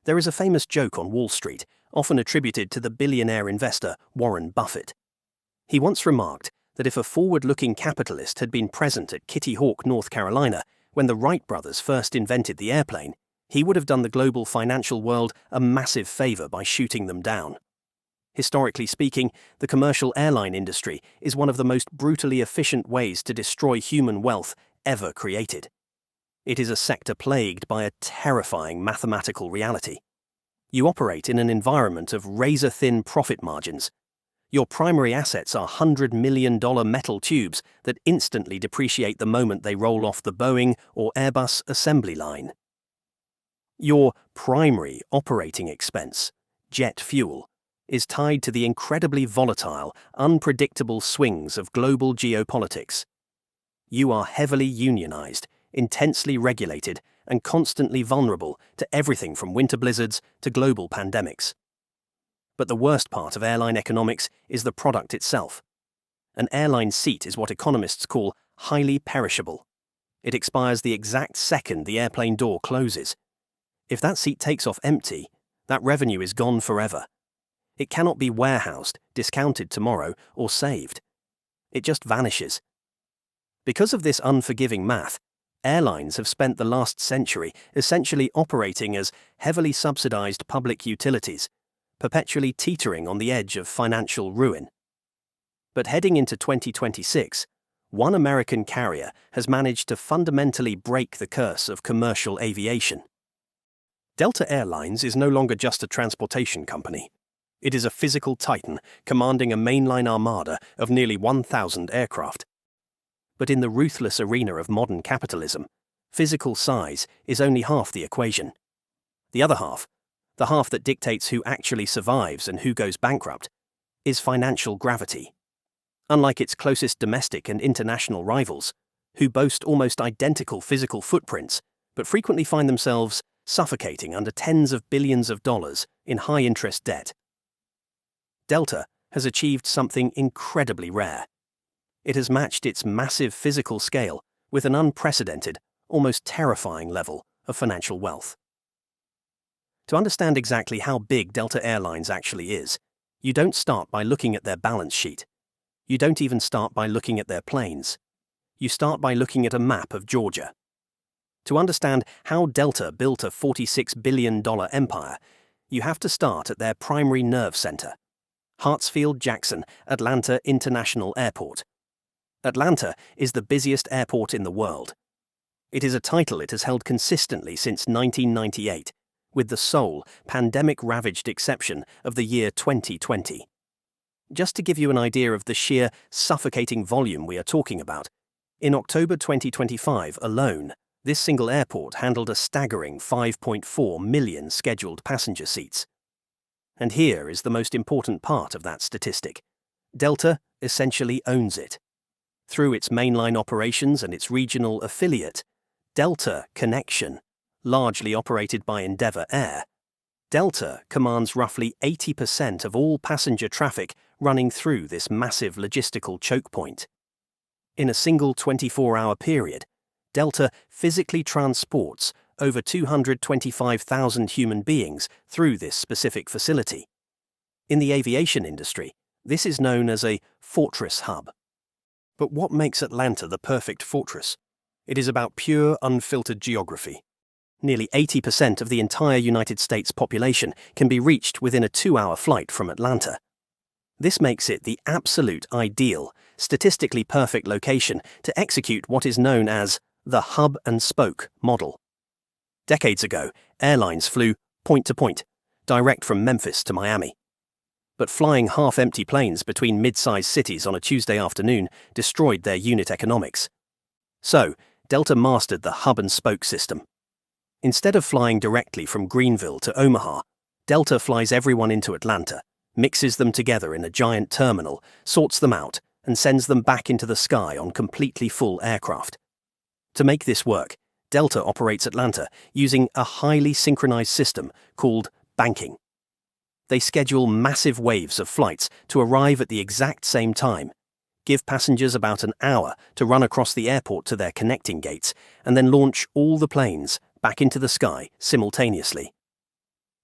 There is a famous joke on Wall Street, often attributed to the billionaire investor Warren Buffett. He once remarked that if a forward-looking capitalist had been present at Kitty Hawk, North Carolina, when the Wright brothers first invented the airplane, he would have done the global financial world a massive favor by shooting them down. Historically speaking, the commercial airline industry is one of the most brutally efficient ways to destroy human wealth ever created. It is a sector plagued by a terrifying mathematical reality. You operate in an environment of razor-thin profit margins. Your primary assets are $100 million metal tubes that instantly depreciate the moment they roll off the Boeing or Airbus assembly line. Your primary operating expense, jet fuel, is tied to the incredibly volatile, unpredictable swings of global geopolitics. You are heavily unionized, intensely regulated, and constantly vulnerable to everything from winter blizzards to global pandemics. But the worst part of airline economics is the product itself. An airline seat is what economists call highly perishable. It expires the exact second the airplane door closes. If that seat takes off empty, that revenue is gone forever. It cannot be warehoused, discounted tomorrow, or saved. It just vanishes. Because of this unforgiving math, airlines have spent the last century essentially operating as heavily subsidized public utilities, perpetually teetering on the edge of financial ruin. But heading into 2026, one American carrier has managed to fundamentally break the curse of commercial aviation. Delta Airlines is no longer just a transportation company. It is a physical titan commanding a mainline armada of nearly 1,000 aircraft. But in the ruthless arena of modern capitalism, physical size is only half the equation. The other half, the half that dictates who actually survives and who goes bankrupt, is financial gravity. Unlike its closest domestic and international rivals, who boast almost identical physical footprints, but frequently find themselves suffocating under tens of billions of dollars in high-interest debt. Delta has achieved something incredibly rare. It has matched its massive physical scale with an unprecedented, almost terrifying level of financial wealth. To understand exactly how big Delta Airlines actually is, you don't start by looking at their balance sheet. You don't even start by looking at their planes. You start by looking at a map of Georgia. To understand how Delta built a $46 billion empire, you have to start at their primary nerve center, Hartsfield-Jackson Atlanta International Airport. Atlanta is the busiest airport in the world. It is a title it has held consistently since 1998, with the sole pandemic-ravaged exception of the year 2020. Just to give you an idea of the sheer suffocating volume we are talking about, in October 2025 alone, this single airport handled a staggering 5.4 million scheduled passenger seats. And here is the most important part of that statistic. Delta essentially owns it. Through its mainline operations and its regional affiliate, Delta Connection, largely operated by Endeavour Air, Delta commands roughly 80% of all passenger traffic running through this massive logistical choke point. In a single 24-hour period, Delta physically transports over 225,000 human beings through this specific facility. In the aviation industry, this is known as a fortress hub. But what makes Atlanta the perfect fortress? It is about pure, unfiltered geography. Nearly 80% of the entire United States population can be reached within a 2-hour flight from Atlanta. This makes it the absolute ideal, statistically perfect location to execute what is known as the hub and spoke model. Decades ago, airlines flew point to point, direct from Memphis to Miami. But flying half-empty planes between mid-sized cities on a Tuesday afternoon destroyed their unit economics. So, Delta mastered the hub and spoke system. Instead of flying directly from Greenville to Omaha, Delta flies everyone into Atlanta, mixes them together in a giant terminal, sorts them out, and sends them back into the sky on completely full aircraft. To make this work, Delta operates Atlanta using a highly synchronized system called banking. They schedule massive waves of flights to arrive at the exact same time, give passengers about an hour to run across the airport to their connecting gates, and then launch all the planes back into the sky simultaneously.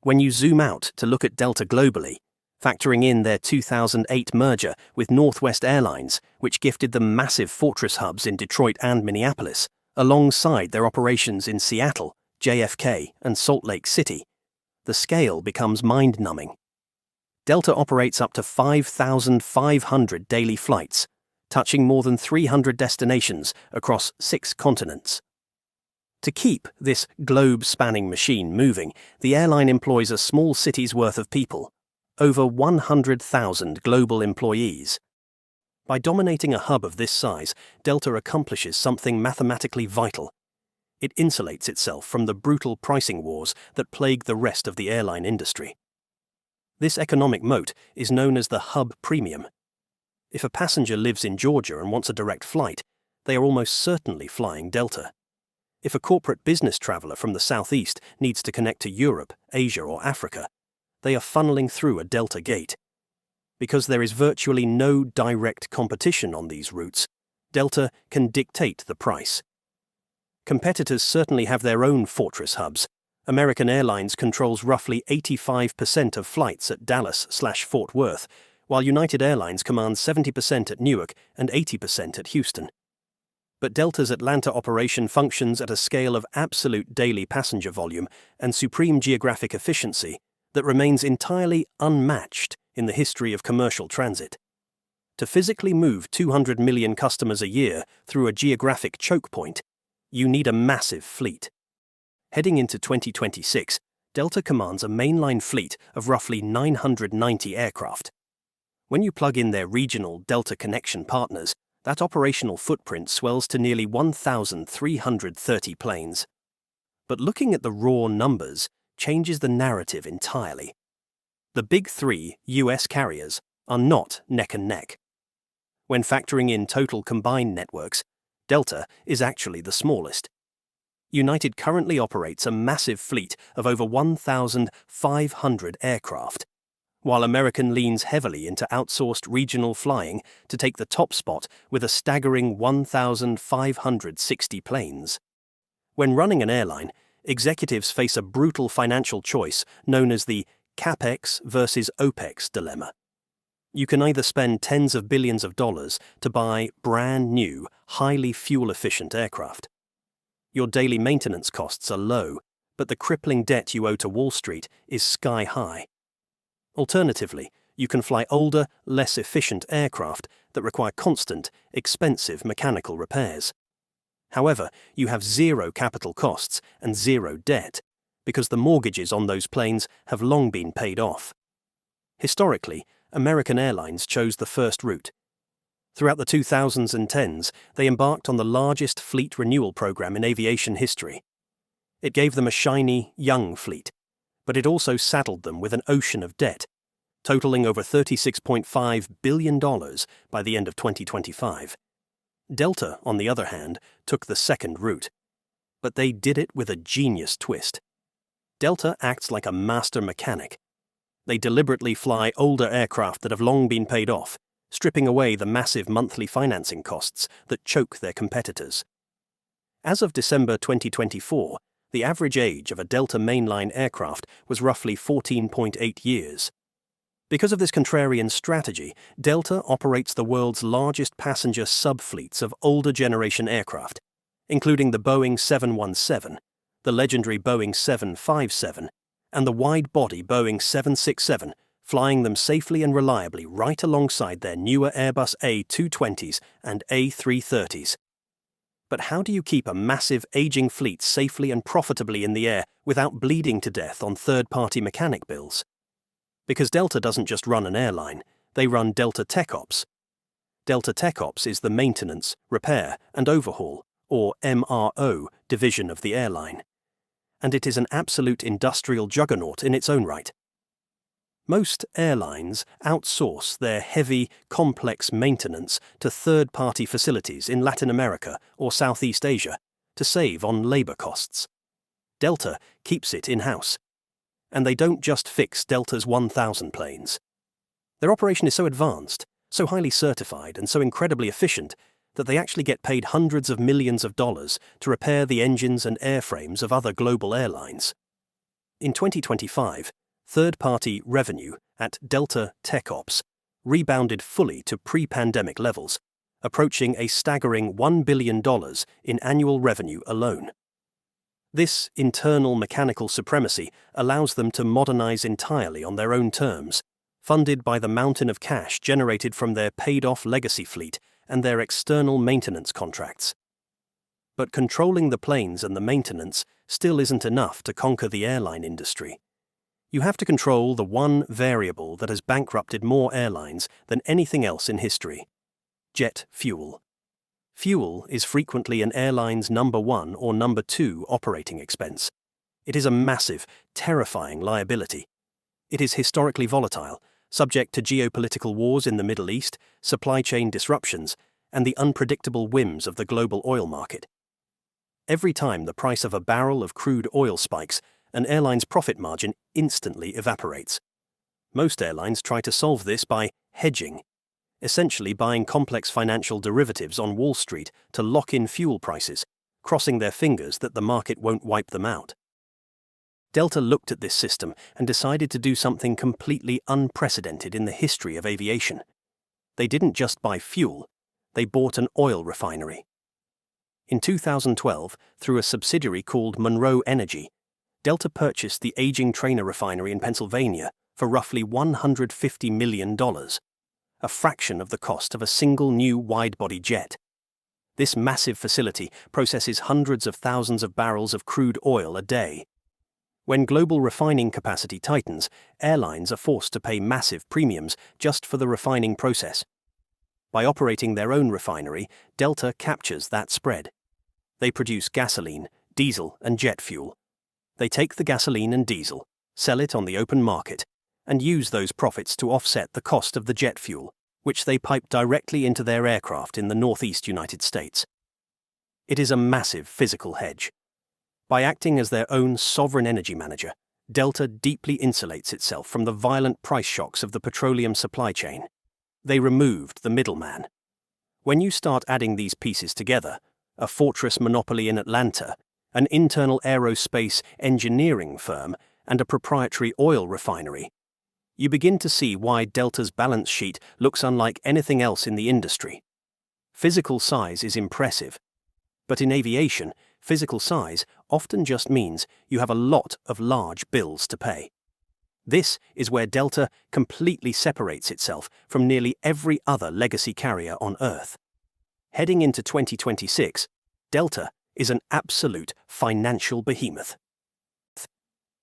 When you zoom out to look at Delta globally, factoring in their 2008 merger with Northwest Airlines, which gifted them massive fortress hubs in Detroit and Minneapolis, alongside their operations in Seattle, JFK, and Salt Lake City, the scale becomes mind-numbing. Delta operates up to 5,500 daily flights, touching more than 300 destinations across 6 continents. To keep this globe-spanning machine moving, the airline employs a small city's worth of people, over 100,000 global employees. By dominating a hub of this size, Delta accomplishes something mathematically vital. It insulates itself from the brutal pricing wars that plague the rest of the airline industry. This economic moat is known as the hub premium. If a passenger lives in Georgia and wants a direct flight, they are almost certainly flying Delta. If a corporate business traveler from the Southeast needs to connect to Europe, Asia, or Africa, they are funneling through a Delta gate. Because there is virtually no direct competition on these routes, Delta can dictate the price. Competitors certainly have their own fortress hubs. American Airlines controls roughly 85% of flights at Dallas/Fort Worth, while United Airlines commands 70% at Newark and 80% at Houston. But Delta's Atlanta operation functions at a scale of absolute daily passenger volume and supreme geographic efficiency that remains entirely unmatched in the history of commercial transit. To physically move 200 million customers a year through a geographic choke point, you need a massive fleet. Heading into 2026, Delta commands a mainline fleet of roughly 990 aircraft. When you plug in their regional Delta connection partners, that operational footprint swells to nearly 1,330 planes. But looking at the raw numbers changes the narrative entirely. The big 3 US carriers are not neck and neck. When factoring in total combined networks, Delta is actually the smallest. United currently operates a massive fleet of over 1,500 aircraft, while American leans heavily into outsourced regional flying to take the top spot with a staggering 1,560 planes. When running an airline, executives face a brutal financial choice known as the CapEx versus OpEx dilemma. You can either spend tens of billions of dollars to buy brand new, highly fuel-efficient aircraft. Your daily maintenance costs are low, but the crippling debt you owe to Wall Street is sky high. Alternatively, you can fly older, less efficient aircraft that require constant, expensive mechanical repairs. However, you have zero capital costs and zero debt, because the mortgages on those planes have long been paid off. Historically, American Airlines chose the first route. Throughout the 2000s and 10s, they embarked on the largest fleet renewal program in aviation history. It gave them a shiny, young fleet, but it also saddled them with an ocean of debt, totaling over $36.5 billion by the end of 2025. Delta, on the other hand, took the second route. But they did it with a genius twist. Delta acts like a master mechanic. They deliberately fly older aircraft that have long been paid off, stripping away the massive monthly financing costs that choke their competitors. As of December 2024, the average age of a Delta mainline aircraft was roughly 14.8 years. Because of this contrarian strategy, Delta operates the world's largest passenger subfleets of older generation aircraft, including the Boeing 717, the legendary Boeing 757, and the wide-body Boeing 767, flying them safely and reliably right alongside their newer Airbus A220s and A330s. But how do you keep a massive aging fleet safely and profitably in the air without bleeding to death on third-party mechanic bills? Because Delta doesn't just run an airline, they run Delta Tech Ops. Delta Tech Ops is the maintenance, repair, and overhaul, or MRO, division of the airline. And it is an absolute industrial juggernaut in its own right. Most airlines outsource their heavy, complex maintenance to third-party facilities in Latin America or Southeast Asia to save on labor costs. Delta keeps it in-house. And they don't just fix Delta's 1,000 planes. Their operation is so advanced, so highly certified, and so incredibly efficient that they actually get paid hundreds of millions of dollars to repair the engines and airframes of other global airlines. In 2025, third-party revenue at Delta TechOps rebounded fully to pre-pandemic levels, approaching a staggering $1 billion in annual revenue alone. This internal mechanical supremacy allows them to modernize entirely on their own terms, funded by the mountain of cash generated from their paid-off legacy fleet and their external maintenance contracts. But controlling the planes and the maintenance still isn't enough to conquer the airline industry. You have to control the one variable that has bankrupted more airlines than anything else in history: jet fuel. Fuel is frequently an airline's number one or number two operating expense. It is a massive, terrifying liability. It is historically volatile, subject to geopolitical wars in the Middle East, supply chain disruptions, and the unpredictable whims of the global oil market. Every time the price of a barrel of crude oil spikes, an airline's profit margin instantly evaporates. Most airlines try to solve this by hedging, essentially buying complex financial derivatives on Wall Street to lock in fuel prices, crossing their fingers that the market won't wipe them out. Delta looked at this system and decided to do something completely unprecedented in the history of aviation. They didn't just buy fuel, they bought an oil refinery. In 2012, through a subsidiary called Monroe Energy, Delta purchased the aging Trainer refinery in Pennsylvania for roughly $150 million, a fraction of the cost of a single new wide-body jet. This massive facility processes hundreds of thousands of barrels of crude oil a day. When global refining capacity tightens, airlines are forced to pay massive premiums just for the refining process. By operating their own refinery, Delta captures that spread. They produce gasoline, diesel, and jet fuel. They take the gasoline and diesel, sell it on the open market, and use those profits to offset the cost of the jet fuel, which they pipe directly into their aircraft in the Northeast United States. It is a massive physical hedge. By acting as their own sovereign energy manager, Delta deeply insulates itself from the violent price shocks of the petroleum supply chain. They removed the middleman. When you start adding these pieces together, a fortress monopoly in Atlanta, an internal aerospace engineering firm, and a proprietary oil refinery, you begin to see why Delta's balance sheet looks unlike anything else in the industry. Physical size is impressive, but in aviation, physical size often just means you have a lot of large bills to pay. This is where Delta completely separates itself from nearly every other legacy carrier on Earth. Heading into 2026, Delta is an absolute financial behemoth.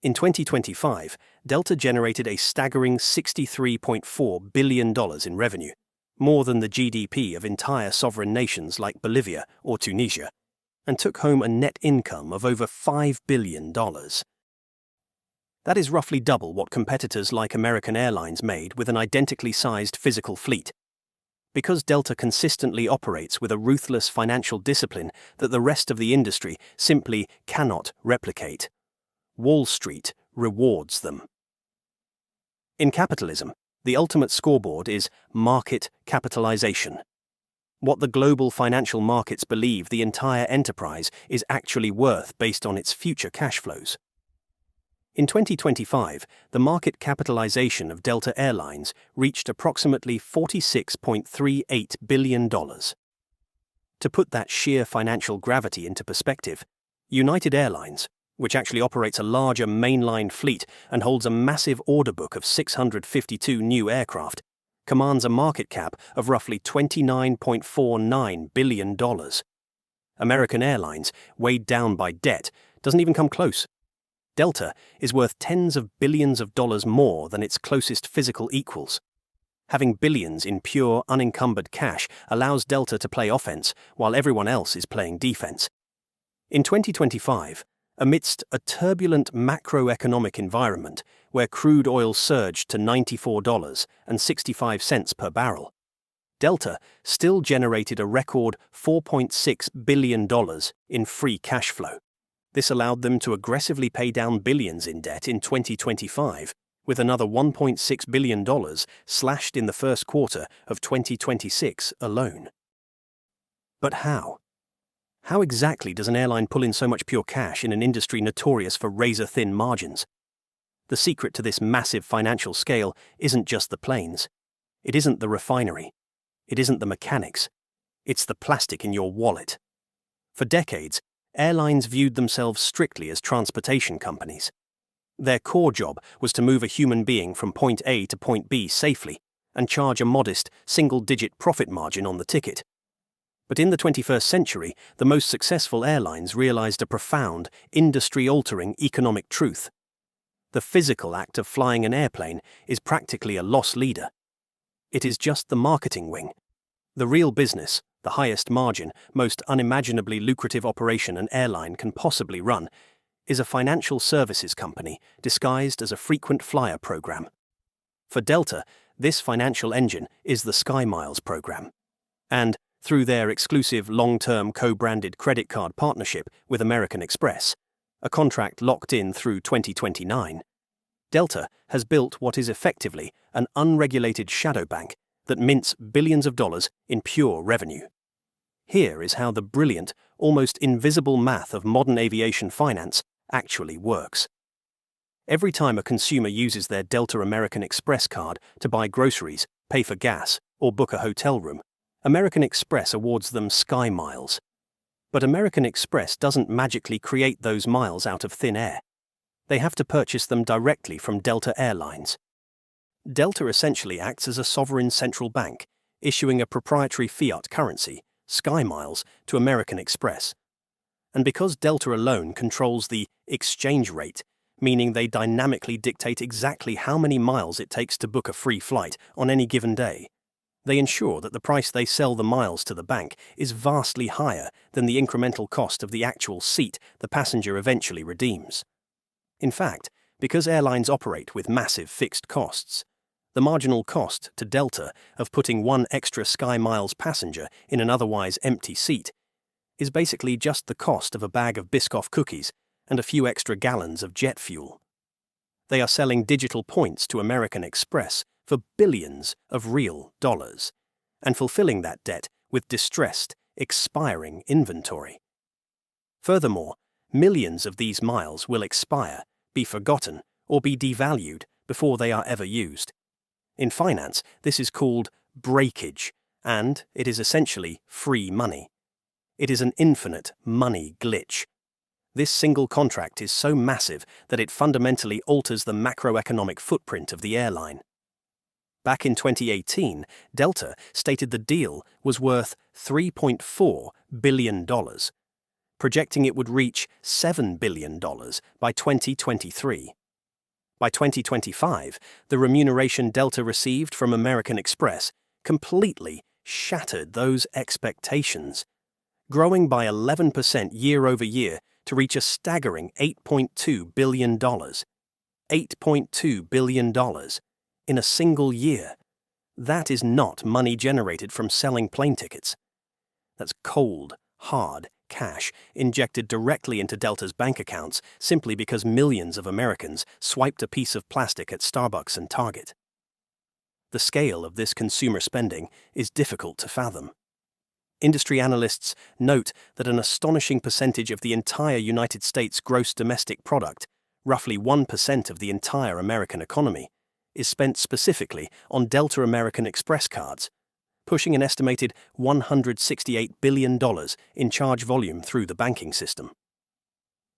In 2025, Delta generated a staggering $63.4 billion in revenue, more than the GDP of entire sovereign nations like Bolivia or Tunisia, and took home a net income of over $5 billion. That is roughly double what competitors like American Airlines made with an identically sized physical fleet. Because Delta consistently operates with a ruthless financial discipline that the rest of the industry simply cannot replicate, Wall Street rewards them. In capitalism, the ultimate scoreboard is market capitalization. What the global financial markets believe the entire enterprise is actually worth based on its future cash flows. In 2025, the market capitalization of Delta Airlines reached approximately $46.38 billion. To put that sheer financial gravity into perspective, United Airlines, which actually operates a larger mainline fleet and holds a massive order book of 652 new aircraft, commands a market cap of roughly $29.49 billion. American Airlines, weighed down by debt, doesn't even come close. Delta is worth tens of billions of dollars more than its closest physical equals. Having billions in pure, unencumbered cash allows Delta to play offense while everyone else is playing defense. In 2025, amidst a turbulent macroeconomic environment where crude oil surged to $94.65 per barrel, Delta still generated a record $4.6 billion in free cash flow. This allowed them to aggressively pay down billions in debt in 2025, with another $1.6 billion slashed in the first quarter of 2026 alone. But how? How exactly does an airline pull in so much pure cash in an industry notorious for razor-thin margins? The secret to this massive financial scale isn't just the planes. It isn't the refinery. It isn't the mechanics. It's the plastic in your wallet. For decades, airlines viewed themselves strictly as transportation companies. Their core job was to move a human being from point A to point B safely and charge a modest, single-digit profit margin on the ticket. But in the 21st century, the most successful airlines realized a profound, industry-altering economic truth. The physical act of flying an airplane is practically a loss leader. It is just the marketing wing. The real business, the highest margin, most unimaginably lucrative operation an airline can possibly run, is a financial services company disguised as a frequent flyer program. For Delta, this financial engine is the SkyMiles program. And, through their exclusive long-term co-branded credit card partnership with American Express, a contract locked in through 2029, Delta has built what is effectively an unregulated shadow bank that mints billions of dollars in pure revenue. Here is how the brilliant, almost invisible math of modern aviation finance actually works. Every time a consumer uses their Delta American Express card to buy groceries, pay for gas, or book a hotel room, American Express awards them SkyMiles. But American Express doesn't magically create those miles out of thin air. They have to purchase them directly from Delta Airlines. Delta essentially acts as a sovereign central bank, issuing a proprietary fiat currency, SkyMiles, to American Express. And because Delta alone controls the exchange rate, meaning they dynamically dictate exactly how many miles it takes to book a free flight on any given day, they ensure that the price they sell the miles to the bank is vastly higher than the incremental cost of the actual seat the passenger eventually redeems. In fact, because airlines operate with massive fixed costs, the marginal cost to Delta of putting one extra SkyMiles passenger in an otherwise empty seat is basically just the cost of a bag of Biscoff cookies and a few extra gallons of jet fuel. They are selling digital points to American Express for billions of real dollars, and fulfilling that debt with distressed, expiring inventory. Furthermore, millions of these miles will expire, be forgotten, or be devalued before they are ever used. In finance, this is called breakage, and it is essentially free money. It is an infinite money glitch. This single contract is so massive that it fundamentally alters the macroeconomic footprint of the airline. Back in 2018, Delta stated the deal was worth $3.4 billion, projecting it would reach $7 billion by 2023. By 2025, the remuneration Delta received from American Express completely shattered those expectations, growing by 11% year over year to reach a staggering $8.2 billion. $8.2 billion in a single year. That is not money generated from selling plane tickets. That's cold, hard cash injected directly into Delta's bank accounts simply because millions of Americans swiped a piece of plastic at Starbucks and Target. The scale of this consumer spending is difficult to fathom. Industry analysts note that an astonishing percentage of the entire United States gross domestic product, roughly 1% of the entire American economy, is spent specifically on Delta American Express cards, pushing an estimated $168 billion in charge volume through the banking system.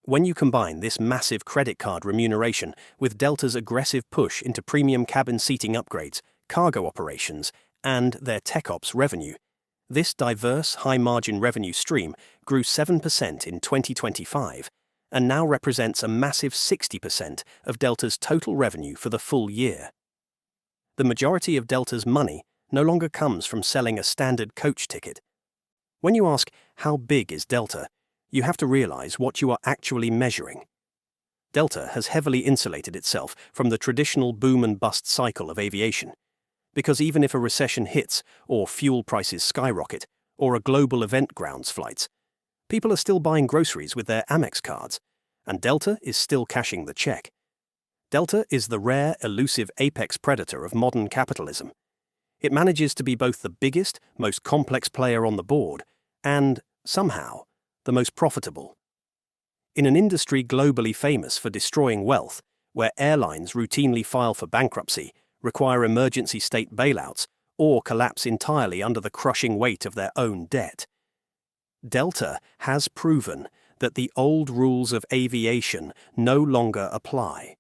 When you combine this massive credit card remuneration with Delta's aggressive push into premium cabin seating upgrades, cargo operations, and their tech ops revenue, this diverse high-margin revenue stream grew 7% in 2025 and now represents a massive 60% of Delta's total revenue for the full year. The majority of Delta's money no longer comes from selling a standard coach ticket. When you ask, how big is Delta, you have to realize what you are actually measuring. Delta has heavily insulated itself from the traditional boom and bust cycle of aviation, because even if a recession hits, or fuel prices skyrocket, or a global event grounds flights, people are still buying groceries with their Amex cards, and Delta is still cashing the check. Delta is the rare, elusive apex predator of modern capitalism. It manages to be both the biggest, most complex player on the board, and, somehow, the most profitable. In an industry globally famous for destroying wealth, where airlines routinely file for bankruptcy, require emergency state bailouts, or collapse entirely under the crushing weight of their own debt. Delta has proven that the old rules of aviation no longer apply.